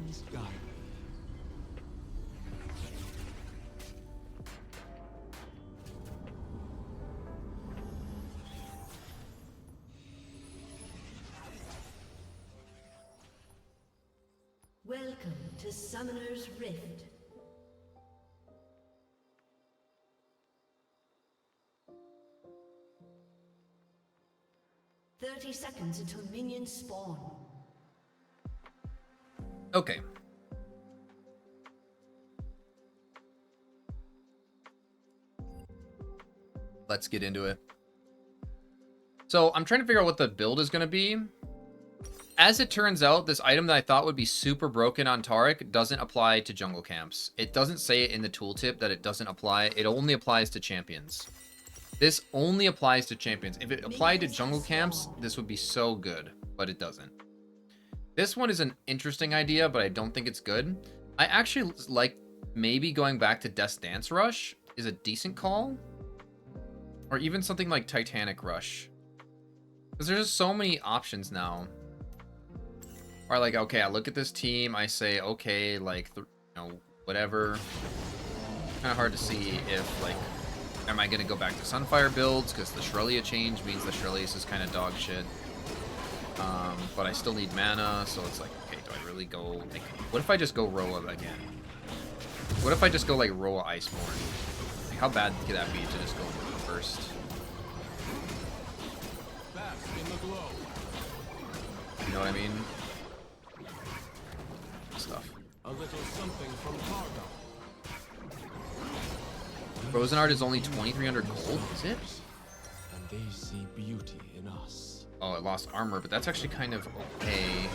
Please guide me. Welcome to Summoner's Rift. "30 seconds until minions spawn." Okay. Let's get into it. So I'm trying to figure out what the build is going to be. As it turns out, this item that I thought would be super broken on Taric doesn't apply to jungle camps. It doesn't say it in the tooltip that it doesn't apply. It only applies to champions. This only applies to champions. If it applied to jungle camps, this would be so good, but it doesn't. This one is an interesting idea, but I don't think it's good. I actually like maybe going back to Death's Dance Rush is a decent call. Or even something like Titanic Rush. Because there's just so many options now. Or like, okay, I look at this team, I say, okay, like, you know, whatever. Kind of hard to see if, like, am I going to go back to Sunfire builds? Because the Shrelia change means the Shrelius is kind of dog shit. But I still need mana, so it's like, okay, do I really go, like, what if I just go Roa again? What if I just go, like, Roa Iceborne? Like, how bad could that be to just go first? You know what I mean? Stuff. A little something from Targon. Frozen Art is only 2,300 gold, is it? And they see beauty in us. Oh, it lost armor, but that's actually kind of okay.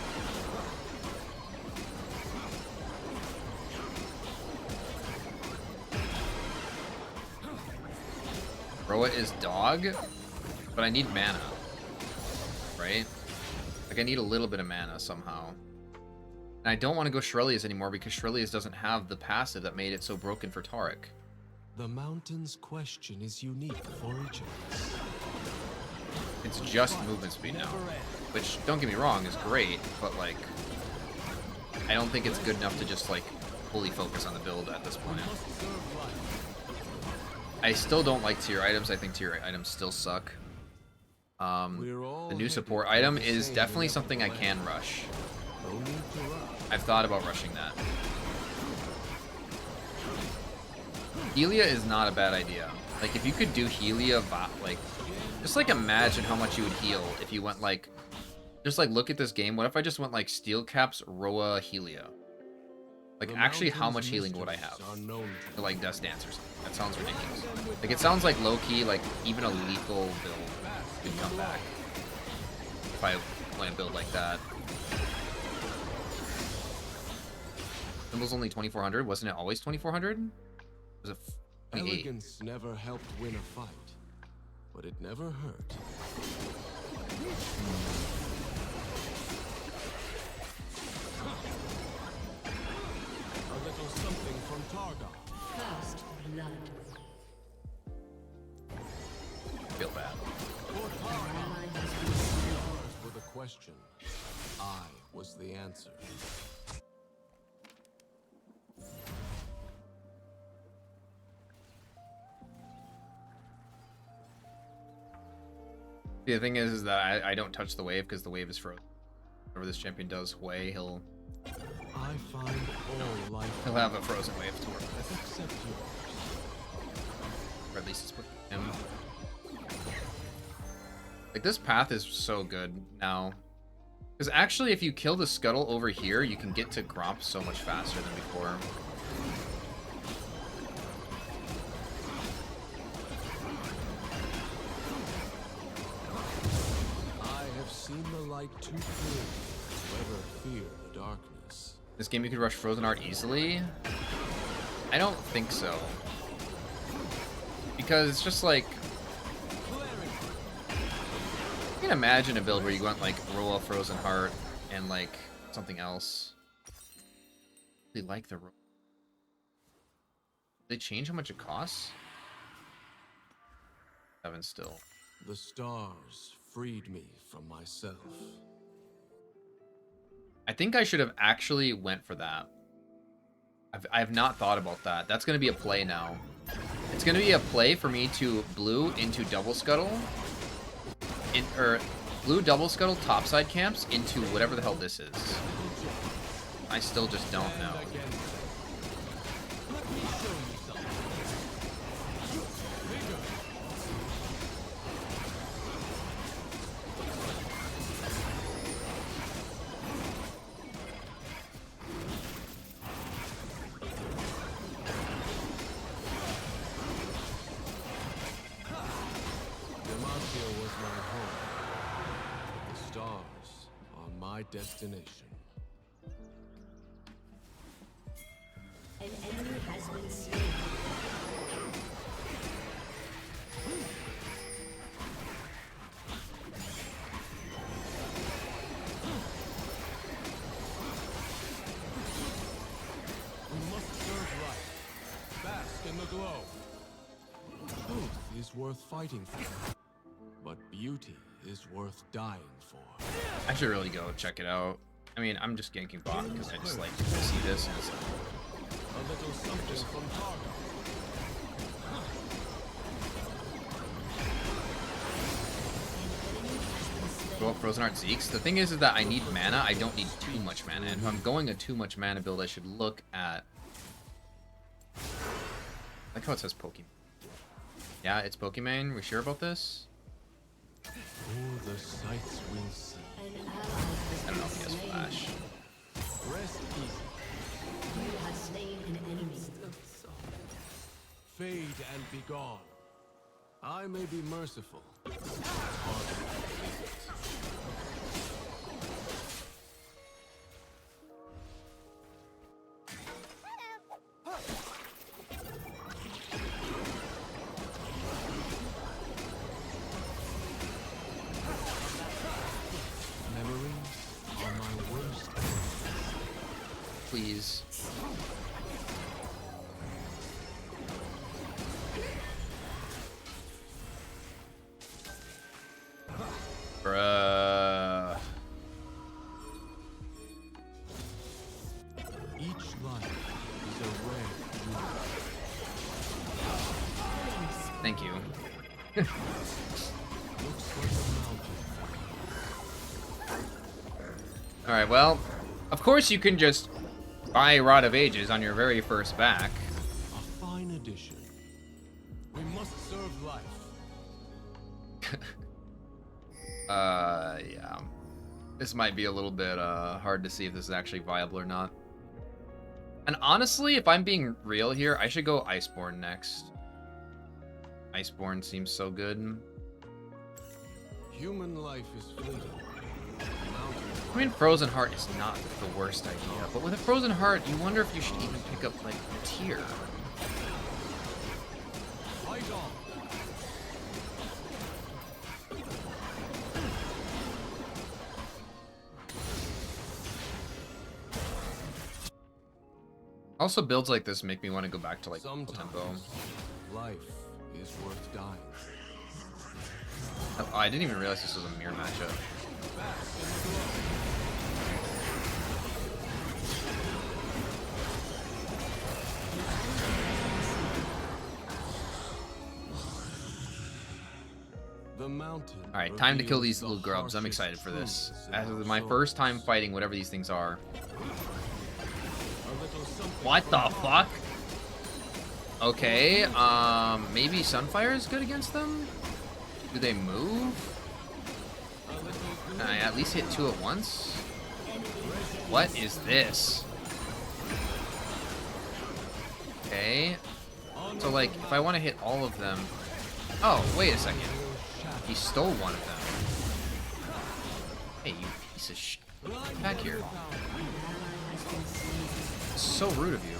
Roa is dog, but I need mana, right? Like, I need a little bit of mana somehow. And I don't want to go Shrelius anymore because Shrelius doesn't have the passive that made it so broken for Taric. The mountain's question is unique for each of us. It's just movement speed now, which, don't get me wrong, is great, but, like, I don't think it's good enough to just, like, fully focus on the build at this point. I still don't like tier items. I think tier items still suck. The new support item is definitely something I can rush. I've thought about rushing that. Helia is not a bad idea. Like, if you could do Helia, like, just, like, imagine how much you would heal if you went, like, just, like, look at this game. What if I just went, like, Steel Caps, Roa, Helia? Like, actually, how much healing would I have? For, like, Death's Dance or something. That sounds ridiculous. Like, it sounds like low-key, like, even a lethal build could come back. If I want to build like that. Symbol's only 2,400. Wasn't it always 2,400? Was it 28? Elegance never helped win a fight, but it never hurt. A little something from Targon. First blood. Feel bad. Yours were the question. I was the answer. The thing is that I don't touch the wave because the wave is frozen. Whenever this champion does Hui, he'll I find all life have a frozen wave to work with. except yours. Or at least it's with him. Like, this path is so good now. Because actually, if you kill the Scuttle over here, you can get to Gromp so much faster than before. Seen the light too clearly to ever fear the darkness. This game you could rush Frozen Art easily? I don't think so. Because it's just like... You can imagine a build where you went like Roa Frozen Heart and like something else. They like the Roa. Did they change how much it costs? 7 still. The stars freed me from myself. I think I should have actually went for that. I have not thought about that. That's going to be a play now. It's going to be a play for me to blue into double scuttle. Or blue double scuttle topside camps into whatever the hell this is. I still just don't know. Destination. An enemy has been slain. We must serve right. Bask in the glow. Truth is worth fighting for, but beauty is worth dying for. I should really go check it out. I mean, I'm just ganking bot because I just like to see this. And it's like, a little something from Targa. go up Frozen Heart Zeeks. The thing is that I need mana. I don't need too much mana. And if I'm going a too much mana build, I should look at... I like how it says Pokemon. Yeah, it's Pokemon. We sure about this? Oh, the sights we'll see. I don't know if he has Flash. Rest easy. You have slain an enemy. Fade and be gone. I may be merciful. Please. Bruh. Each life is a rare jewel. Thank you. Looks like a mountain. Alright, well, of course you can just buy Rod of Ages on your very first back. A fine addition. We must serve life. Yeah. This might be a little bit hard to see if this is actually viable or not. And honestly, if I'm being real here, I should go Iceborne next. Iceborne seems so good. Human life is fleeting. I mean, Frozen Heart is not the worst idea, but with a Frozen Heart, you wonder if you should even pick up, like, a tier. Fight on. Also, builds like this make me want to go back to, like, full tempo. Sometimes life is worth dying. Oh, I didn't even realize this was a mirror matchup. The mountain. All right, time to kill reveals these the little grubs. I'm harshest excited for this. truths in As our my souls. first time fighting whatever these things are. A little something What from the Targa. fuck? Okay, maybe Sunfire is good against them? Do they move? A little Can I at least hit two at once? What is this? Okay. So, like, if I want to hit all of them... Oh, wait a second. He stole one of them. Hey, you piece of shit. Get back here. So rude of you.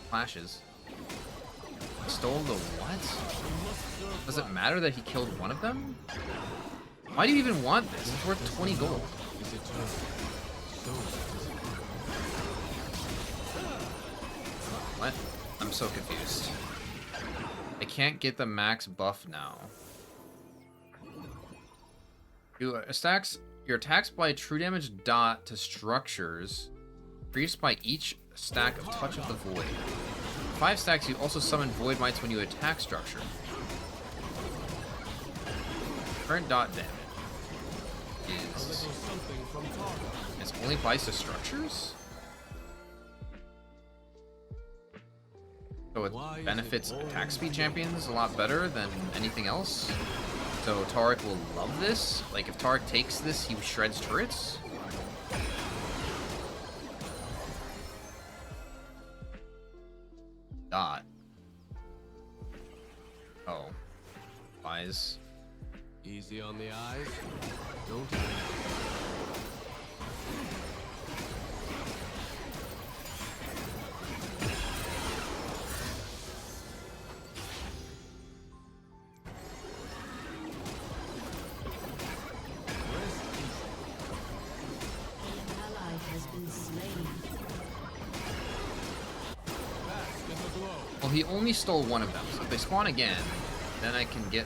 Flashes. He stole the what? Does it matter that he killed one of them? Why do you even want this? It's worth 20 gold. is eternal. So is it. What? I'm so confused. I can't get the max buff now. Stacks, Your attacks by true damage dot to structures increased by each stack of Touch of the Void. 5 stacks, you also summon Void Mites when you attack structure. Current dot damage is... It only applies to structures? So it benefits attack speed champions a lot better than anything else. So Taric will love this. Like, if Taric takes this, he shreds turrets. Dot. Oh. Eyes. Easy on the eyes. Don't. Well, he only stole one of them, so if they spawn again, then I can get,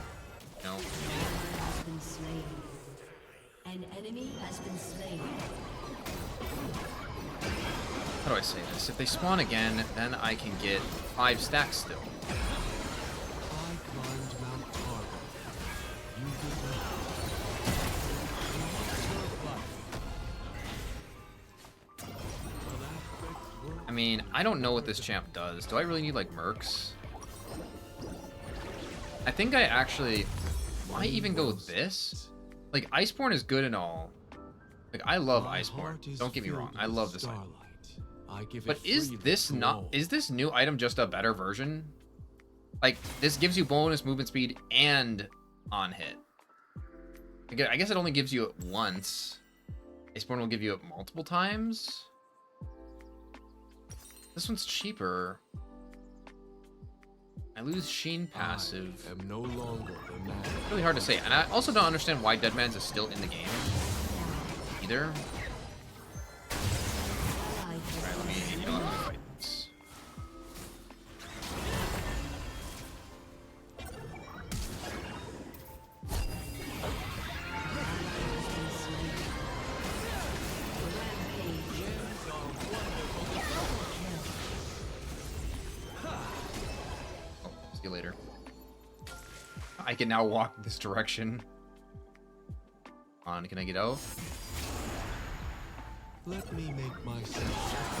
you know... Has been slain. An enemy has been slain. How do I say this? If they spawn again, then I can get 5 stacks still. I climbed Mount Taric. You did not. I mean, I don't know what this champ does. Do I really need, like, mercs? I think I actually... Why even go with this? Like, Iceborne is good and all. Like, I love Iceborne. Don't get me wrong. I love this item. But is this not... Is this new item just a better version? Like, this gives you bonus movement speed and on hit. I guess it only gives you it once. Iceborne will give you it multiple times. This one's cheaper. I lose Sheen passive. I am no longer the man. It's really hard to say. And I also don't understand why Deadman's is still in the game. Either. Alright, let me fight this. Later. I can now walk this direction. Can I get out? Let me make myself.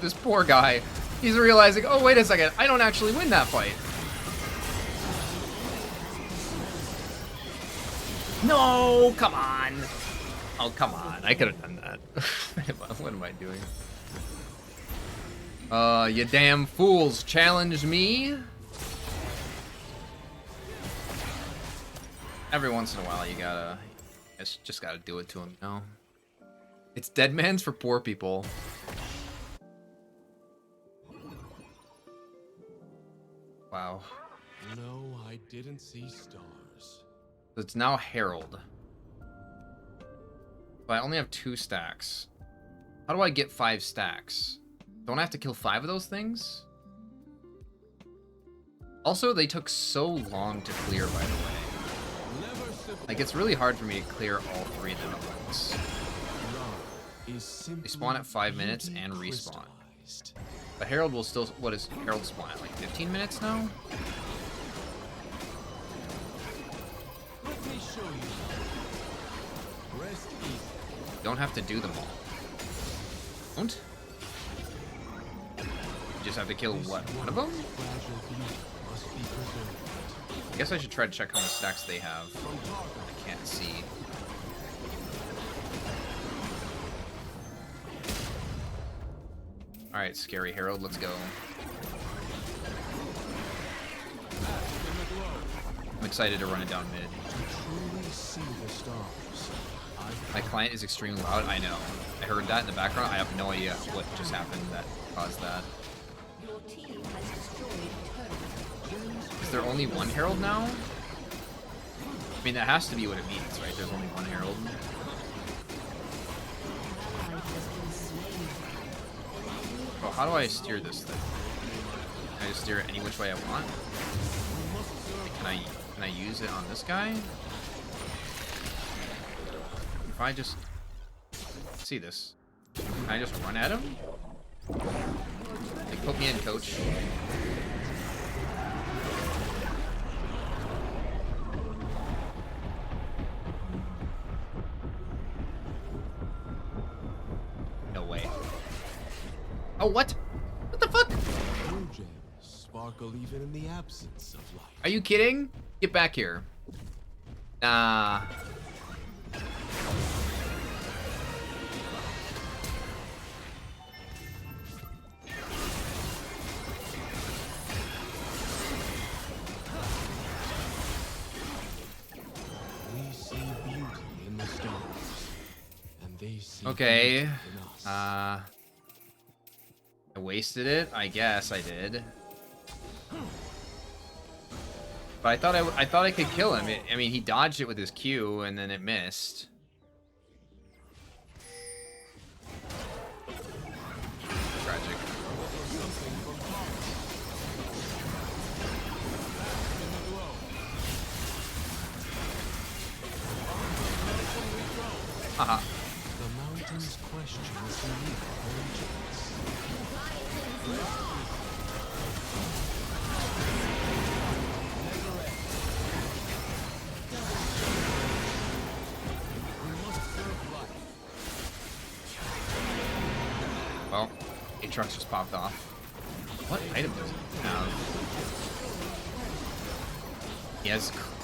This poor guy. He's realizing, oh wait a second, I don't actually win that fight. No, come on. Oh, come on. I could have done that. What am I doing? You damn fools challenged me. Every once in a while, you just gotta do it to him, you know? It's Deadman's for poor people. Wow. No, I didn't see stars. So it's now Herald. But I only have 2 stacks. How do I get 5 stacks? Don't I have to kill 5 of those things? Also, they took so long to clear, by the way. Like, it's really hard for me to clear all 3 of them at once. They spawn at 5 minutes and respawn. But Herald will still... What is Herald spawn at? Like 15 minutes now? Don't have to do them all. Don't? You just have to kill, what, one of them? I guess I should try to check how many stacks they have. I can't see. Alright, Scary Herald, let's go. I'm excited to run it down mid. My client is extremely loud. I know. I heard that in the background. I have no idea what just happened that caused that. Is there only one Herald now? I mean, that has to be what it means, right? There's only one Herald. how do I steer this thing? Can I just steer it any which way I want? Like, can I use it on this guy? If I just see this, can I just run at him? Like, put me in, coach. No way. Oh, what? What the fuck? True gems sparkle even in the absence of light. Are you kidding? Get back here. Nah. We see beauty in the stars, and they see Okay. beauty in us. I wasted it. I guess I did. But I thought I could kill him. I mean, he dodged it with his Q, and then it missed. Tragic. Haha. The mountain's question is unique origins. Well, Aatrox just popped off. What item does he have?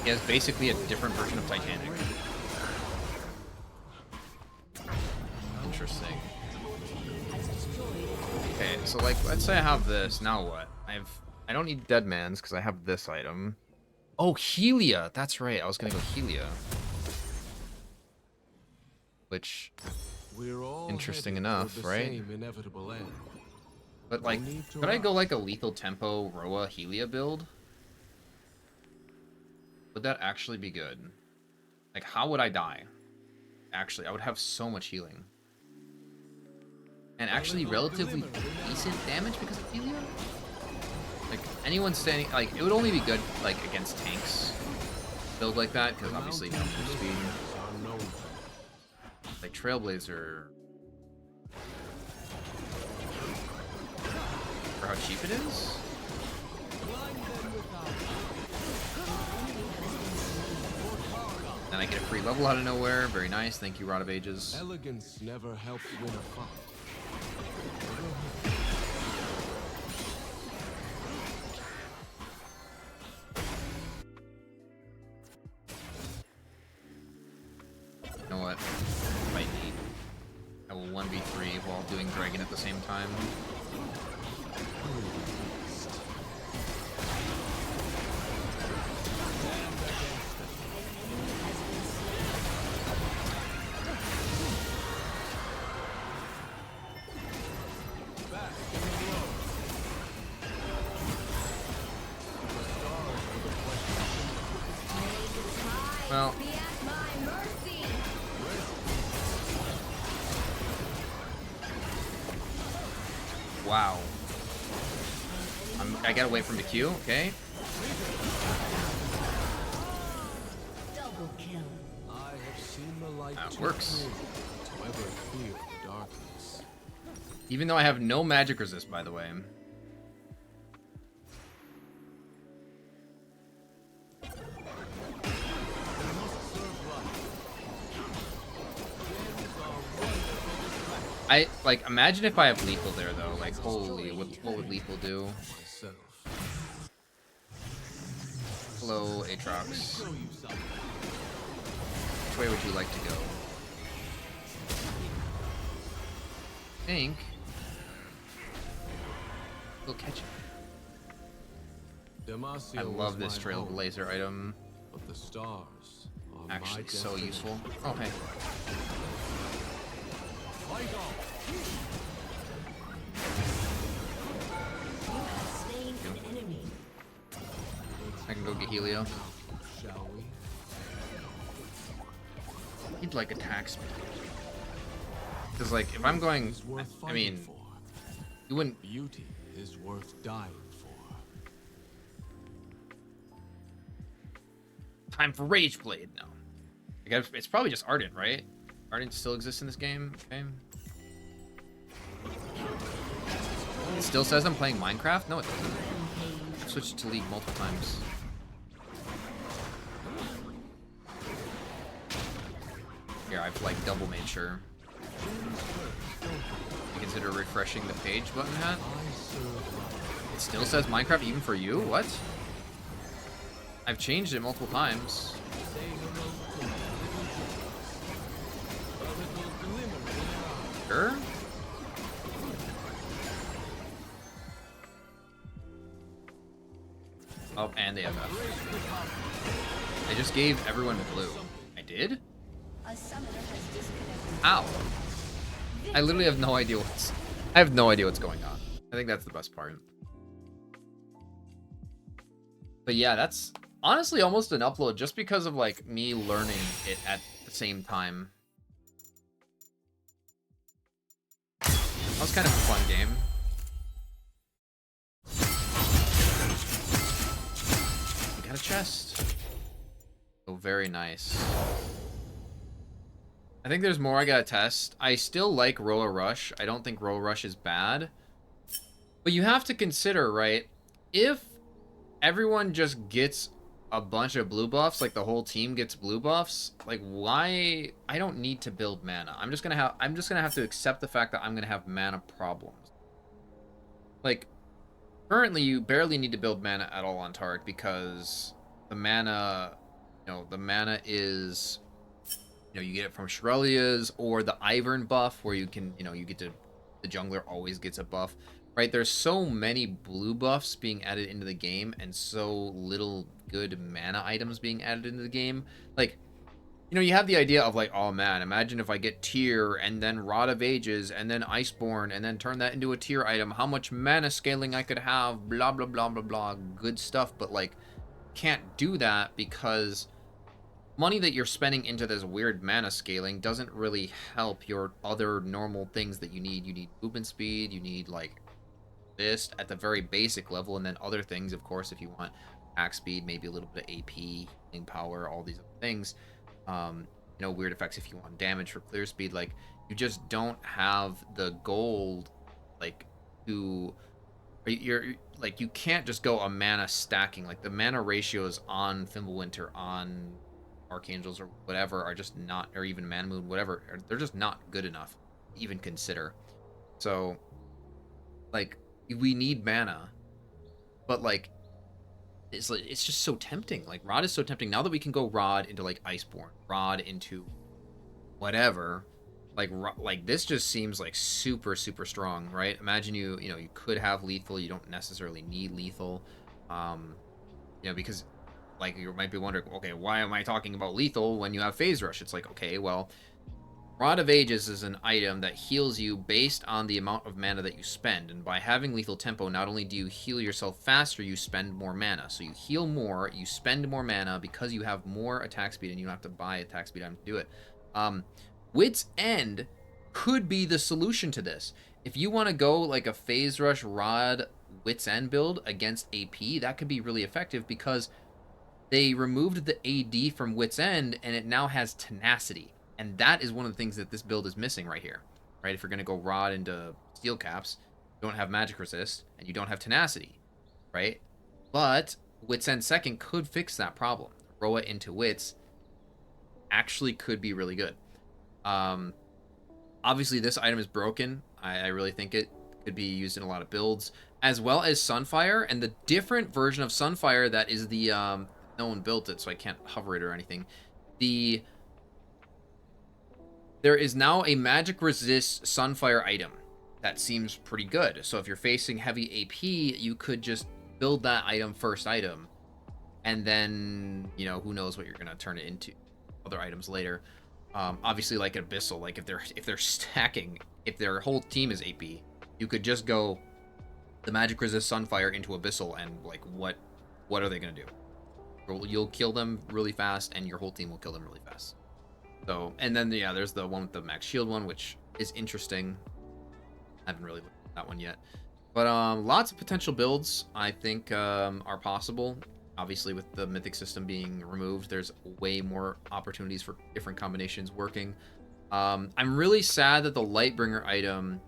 He has basically a different version of Titanic. Interesting. Okay, so like, let's say I have this. Now what? I don't need Dead Man's because I have this item. Oh, Helia. That's right. I was gonna go Helia. Which, We're all interesting headed enough, toward the right? same inevitable end. but like, need to could I go rush. like a lethal tempo Roa Helia build? Would that actually be good? Like, how would I die? Actually, I would have so much healing. And actually relatively decent damage because of Helia? Like, anyone standing... Like, it would only be good, like, against tanks. Build like that, because obviously no move speed. Are known. Like, Trailblazer... For how cheap it is? Then I get a free level out of nowhere. Very nice. Thank you, Rod of Ages. Elegance never helped win a fight. You know what? Fight me. I will 1v3 while doing Dragon at the same time. Well, wow. I gotta wait for him to queue, okay? Double kill. I have seen the light That too works. clearly to ever fear the darkness. Even though I have no magic resist, by the way. Like, imagine if I have lethal there, though. Like, holy, what would lethal do? Myself. Hello, Aatrox. Which way would you like to go? I think we'll catch it. Demacia I love was this my home, Trailblazer item. but the stars are my Actually, so destiny. useful. Oh, hey. Fight on. You have slain an enemy. I can go get Helio. Shall we? He'd like attack speed. Because, like, if I'm going, Is worth I mean, fighting for. You wouldn't. Beauty is worth dying for. Time for Rage Blade. No. I guess it's probably just Ardent, right? Ardent still exists in this game. Okay. It still says I'm playing Minecraft? No, it doesn't. I've switched to League multiple times. Here, I've like double made sure. You consider refreshing the page button hat? It still says Minecraft even for you? What? I've changed it multiple times. Sure? Oh, and they have F. I just gave everyone blue. I did? Ow. I literally have no idea what's... I have no idea what's going on. I think that's the best part. But yeah, that's honestly almost an upload just because of like me learning it at the same time. That was kind of a fun game. We got a chest. Oh, very nice. I think there's more I gotta test. I still like Roller Rush. I don't think Roller Rush is bad. But you have to consider, right? If everyone just gets a bunch of blue buffs, like the whole team gets blue buffs, like why? I don't need to build mana. I'm just gonna have to accept the fact that I'm gonna have mana problems. Like currently, you barely need to build mana at all on Taric because the mana, the mana is. You get it from Shirelia's or the Ivern buff where you can, you get to, the jungler always gets a buff, right? There's so many blue buffs being added into the game and so little good mana items being added into the game. Like, you have the idea of like, oh man, imagine if I get Tear and then Rod of Ages and then Iceborne and then turn that into a Tear item, how much mana scaling I could have, blah, blah, blah, blah, blah, good stuff. But like, can't do that because money that you're spending into this weird mana scaling doesn't really help your other normal things that you need. You need movement speed, you need like this at the very basic level, and then other things, of course, if you want attack speed, maybe a little bit of AP, healing power, all these other things. Weird effects if you want damage for clear speed. Like, you just don't have the gold, like, to... You're like, you can't just go a mana stacking. Like, the mana ratios on Fimbulwinter, on Archangels or whatever are just not, or even Man Moon, whatever, they're just not good enough to even consider. So like, we need mana, but like it's just so tempting. Like, Rod is so tempting now that we can go Rod into like Iceborne, Rod into whatever. Like this just seems like super strong, right? Imagine you could have lethal. You don't necessarily need lethal, because like, you might be wondering, okay, why am I talking about lethal when you have Phase Rush? It's like, okay, well, Rod of Ages is an item that heals you based on the amount of mana that you spend. And by having lethal tempo, not only do you heal yourself faster, you spend more mana. So you heal more, you spend more mana because you have more attack speed and you don't have to buy attack speed item to do it. Wit's End could be the solution to this. If you want to go like a Phase Rush Rod Wit's End build against AP, that could be really effective because they removed the AD from Wit's End, and it now has tenacity. And that is one of the things that this build is missing right here. Right? If you're going to go Rod into Steel Caps, you don't have magic resist, and you don't have tenacity. Right? But Wit's End second could fix that problem. Roa into Wits actually could be really good. Obviously, this item is broken. I really think it could be used in a lot of builds. As well as Sunfire, and the different version of Sunfire that is the... no one built it, so I can't hover it or anything. There is now a magic resist Sunfire item that seems pretty good. So if you're facing heavy AP, you could just build that item first item, and then who knows what you're gonna turn it into, other items later. Obviously, like Abyssal, like if they're stacking, if their whole team is AP, you could just go the magic resist Sunfire into Abyssal, and like what are they gonna do? You'll kill them really fast, and your whole team will kill them really fast. So, and then there's the one with the max shield one, which is interesting. I haven't really looked that one yet. But lots of potential builds I think are possible. Obviously, with the mythic system being removed, there's way more opportunities for different combinations working. I'm really sad that the Lightbringer item,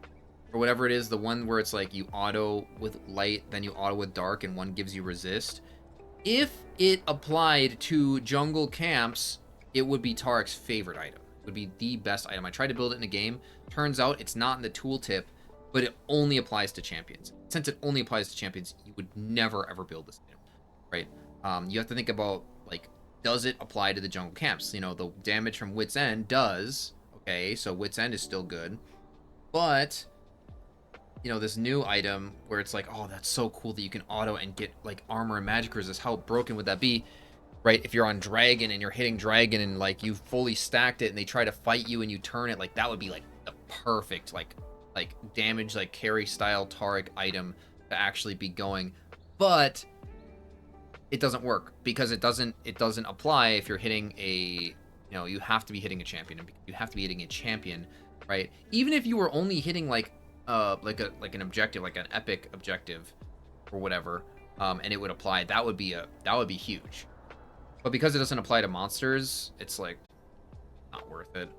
or whatever it is, the one where it's like you auto with light, then you auto with dark, and one gives you resist. If it applied to jungle camps, it would be Taric's favorite item. It would be the best item. I tried to build it in a game. Turns out it's not in the tooltip, but it only applies to champions. Since it only applies to champions, you would never ever build this item, right? You have to think about, like, does it apply to the jungle camps? You know, the damage from Wit's End does. Okay, so Wit's End is still good. But, you know, this new item where it's like, oh, that's so cool that you can auto and get, like, armor and magic resist. How broken would that be? Right, if you're on Dragon and you're hitting Dragon and, like, you fully stacked it and they try to fight you and you turn it, like, that would be, like, the perfect, like damage, like, carry style Taric item to actually be going. But it doesn't work because it doesn't apply if you're hitting a, you know, you have to be hitting a champion. You have to be hitting a champion, right? Even if you were only hitting, like an objective, like an epic objective or whatever, and it would apply, that would be huge. But because it doesn't apply to monsters, it's like not worth it.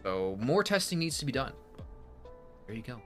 So more testing needs to be done. There you go.